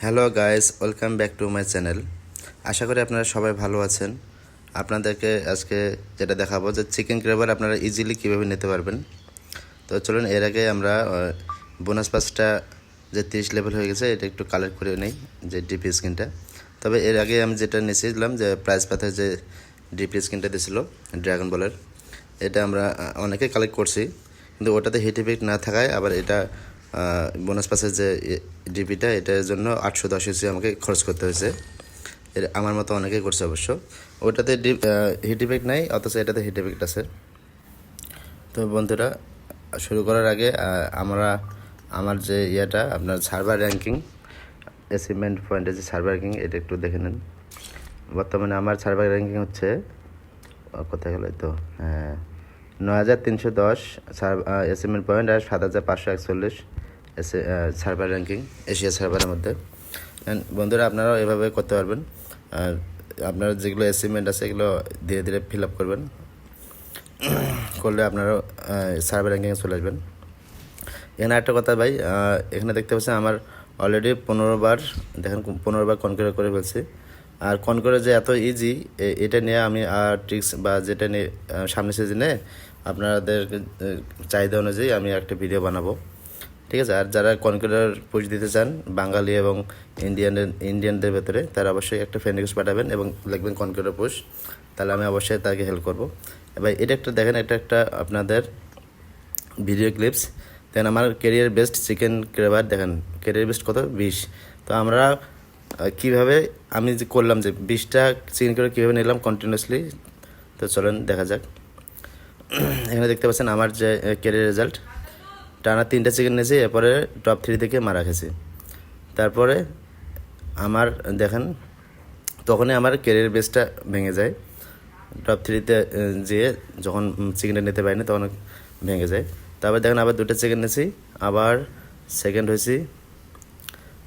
Hello guys, welcome back to my channel. আশা করি আপনারা সবাই ভালো আছেন। আপনাদেরকে আজকে যেটা দেখাবো যে চিকেন গ্রেভার আপনারা ইজিলি কীভাবে নিতে পারবেন। তো চলুন এর আগে আমরা বোনাস পাসটা যে 30 লেভেল হয়ে গেছে এটা একটু কালেক্ট করে নেই, যে ডিপি স্ক্রিনটা। তবে এর আগে আমি যেটা নিয়েছিলাম যে প্রাইজ পাথের যে ডিপি স্ক্রিনটা দিয়েছিল ড্রাগন বলের, এটা আমরা অনেকে কালেক্ট করছি, কিন্তু ওটাতে হিট ইফেক্ট না থাকায় আবার এটা বোনাস পাসের যে ডিপিটা এটার জন্য 810 ইউসি আমাকে খরচ করতে হয়েছে। আমার মতো অনেকেই করছে অবশ্য। ওটাতে হিট ইফেক্ট নাই, অথচ এটাতে হিট ইফেক্ট আছে। তো বন্ধুরা, শুরু করার আগে আমার যে আপনার সার্ভার র্যাঙ্কিং, অ্যাচিভমেন্ট পয়েন্টের যে সার্ভার র্যাঙ্কিং এটা একটু দেখে নেন। বর্তমানে আমার সার্ভার র্যাঙ্কিং হচ্ছে কোথায় গেল, তো 9310 অ্যাচিভমেন্ট পয়েন্ট আর 7541 সার্ভার র্যাঙ্কিং এশিয়া সার্ভারের মধ্যে। বন্ধুরা, আপনারাও এভাবে করতে পারবেন। আর আপনারা যেগুলো অ্যাচিভমেন্ট আছে এগুলো ধীরে ধীরে ফিল আপ করবেন, করলে আপনারাও সার্ভার র্যাঙ্কিংয়ে চলে আসবেন। এখানে একটা কথা ভাই, এখানে দেখতে পাচ্ছেন আমার অলরেডি 15 বার, দেখেন 15 বার কনকিউর করে ফেলছি। আর কনকিউর যে এত ইজি, এটা নিয়ে আমি ট্রিক্স বা যেটা নিয়ে সামনে সিজনে আপনাদের চাহিদা অনুযায়ী আমি একটা ভিডিও বানাবো, ঠিক আছে। আর যারা কনকিউরার পুশ দিতে চান বাঙালি এবং ইন্ডিয়ানদের ভেতরে, তারা অবশ্যই একটা ফ্রেন্ড রিকোয়েস্ট পাঠাবেন এবং লিখবেন কনকিউরার পুশ, তাহলে আমি অবশ্যই তাকে হেল্প করবো। এবার এটা একটা দেখেন, এটা একটা আপনাদের ভিডিও ক্লিপস। দেখেন আমার কেরিয়ার বেস্ট চিকেন গ্রেভার, দেখেন কেরিয়ার বেস্ট কত 20। তো আমরা কীভাবে আমি যে করলাম যে 20টা চিকেন গ্রেভার কীভাবে নিলাম কন্টিনিউয়াসলি, তো চলেন দেখা যাক। এখানে দেখতে পাচ্ছেন আমার যে কেরিয়ার রেজাল্ট, টানা 3টা চিকেন নিয়েছি, এরপরে টপ 3 থেকে মারা খেয়েছি। তারপরে আমার দেখেন তখনই আমার কেরিয়ার বেসটা ভেঙে যায়, টপ 3-তে যেয়ে যখন চিকেনটা নিতে পারিনি তখন ভেঙে যায়। তারপর দেখেন আবার 2টা চিকেন নিয়েছি, আবার সেকেন্ড হয়েছি,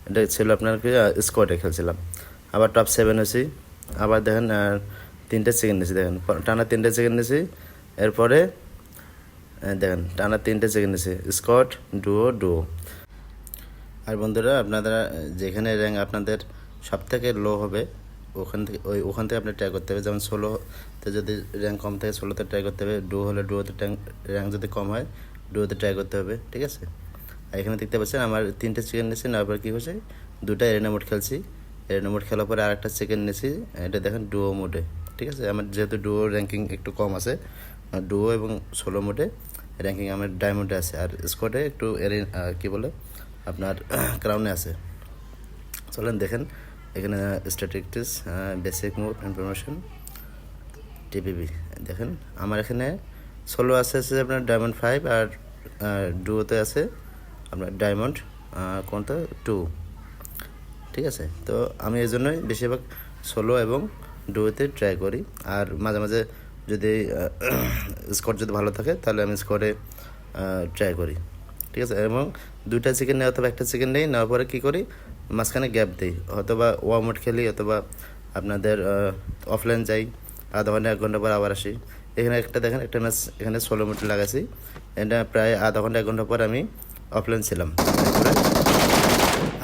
এটা ছিল আপনার কি স্কোয়াডে খেলছিলাম। আবার টপ 7 হয়েছি। আবার দেখেন 3টা চিকেন নিয়েছি, দেখেন টানা 3টা চিকেন নিয়েছি, এরপরে দেখেন টানা 3টা চিকেন নিয়েছি, স্কোয়াড ডুও। আর বন্ধুরা, আপনারা যেখানে র্যাঙ্ক আপনাদের সব থেকে লো হবে ওখান থেকে আপনি ট্রাই করতে হবে। যেমন 16তে যদি র্যাঙ্ক কম থাকে 16তে ট্রাই করতে হবে, ডুও হলে ডুওতে র্যাঙ্ক যদি কম হয় ডুওতে ট্রাই করতে হবে, ঠিক আছে। আর এখানে দেখতে পাচ্ছেন আমার 3টে চিকেন নিয়েছি, নেওয়ার পর কী হয়েছে, 2টা এরেনা মোড খেলছি। এরেনা মোড খেলার পরে আরেকটা চিকেন নিয়েছি, এটা দেখেন ডুও মোডে, ঠিক আছে। আমার যেহেতু ডুও র্যাঙ্কিং একটু কম আছে, ডুও এবং 16 মোডে র্যাঙ্কিং আমার ডায়মন্ডে আছে, আর স্কোয়াডে একটু কী বলে আপনার ক্রাউনে আছে। চলেন দেখেন এখানে statistics, basic move information, TPB. দেখেন আমার এখানে 16 আছে আপনার ডায়মন্ড 5, আর ডুওতে আছে আপনার ডায়মন্ড কোনটা 2, ঠিক আছে। তো আমি এই জন্যই বেশিরভাগ 16 এবং ডুওতে ট্রাই করি। আর মাঝে মাঝে যদি স্কোর যদি ভালো থাকে তাহলে আমি স্কোরে ট্রাই করি, ঠিক আছে। এবং 2টা চিকেন নেই অথবা একটা চিকেন নেই, নেওয়ার পরে কী করি, মাঝখানে গ্যাপ দিই, অথবা ওয়ার্মোড খেলি, অথবা আপনাদের অফলাইন যাই, আধা ঘন্টা 1 ঘন্টা পর আবার আসি। এখানে একটা দেখেন একটা ম্যাচ এখানে 16 মিনিট লাগাইছি, এটা প্রায় আধা ঘন্টা 1 ঘন্টা পর আমি অফলাইন ছিলাম,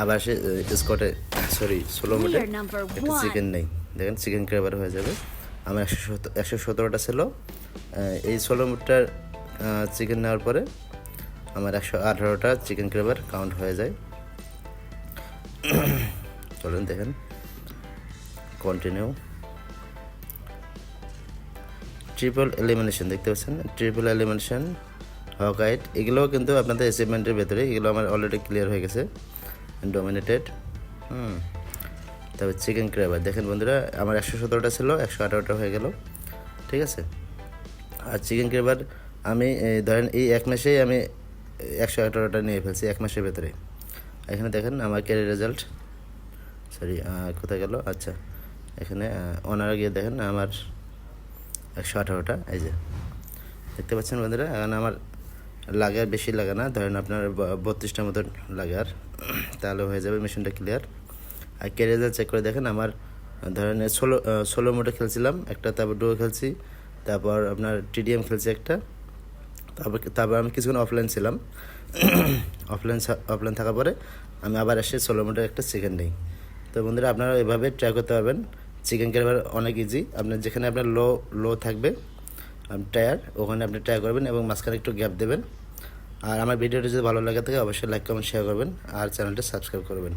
আবার সে স্কটে 16 মিনিটে একটা চিকেন নেই, দেখেন চিকেন গ্রেভার হয়ে যাবে। আমার 117টা ছিল, এই 16 মিনিটটার চিকেন নেওয়ার পরে আমার 118টা চিকেন গ্রেভার কাউন্ট হয়ে যায়। চলুন দেখেন কন্টিনিউ। ট্রিপল এলিমিনেশন দেখতে পাচ্ছেন, ট্রিপল এলিমিনেশন, হকাইট, এগুলোও কিন্তু আপনাদের অ্যাচিভমেন্টের ভেতরে, এগুলো আমার অলরেডি ক্লিয়ার হয়ে গেছে, ডমিনেটেড। তবে চিকেন গ্রেভার দেখেন বন্ধুরা, আমার 117টা ছিল, 118টা হয়ে গেল, ঠিক আছে। আর চিকেন গ্রেভার আমি ধরেন এই 1 মাসেই আমি 118টা নিয়ে ফেলছি, 1 মাসের ভেতরে। এখানে দেখেন আমার ক্যারিয়ার রেজাল্ট, কোথায় গেল, আচ্ছা এখানে অনারে গিয়ে দেখেন আমার 118টা, এই যে দেখতে পাচ্ছেন বন্ধুরা। এখন আমার লাগে আর বেশি লাগে না, ধরেন আপনার 32টার মতো লাগে, আর তাহলে হয়ে যাবে মিশনটা ক্লিয়ার। আর ক্যারিয়ার রেজাল্ট চেক করে দেখেন আমার ধরেন 16 মোডে খেলছিলাম একটা, তারপর ডুও খেলছি, তারপর আপনার টিডিএম খেলছি একটা, তারপর আমি কিছুক্ষণ অফলাইন ছিলাম। অফলাইন থাকার পরে আমি আবার এসে 16 মিটার একটা চিকেন নিই। তো বন্ধুরা আপনারা এভাবে ট্রাই করতে পারবেন। চিকেন কারবার অনেক ইজি। আপনার যেখানে আপনার লো থাকবে টায়ার, ওখানে আপনি ট্রাই করবেন এবং মাঝখানে একটু গ্যাপ দেবেন। আর আমার ভিডিওটি যদি ভালো লাগে থাকে অবশ্যই লাইক কমেন্ট শেয়ার করবেন আর চ্যানেলটি সাবস্ক্রাইব করবেন।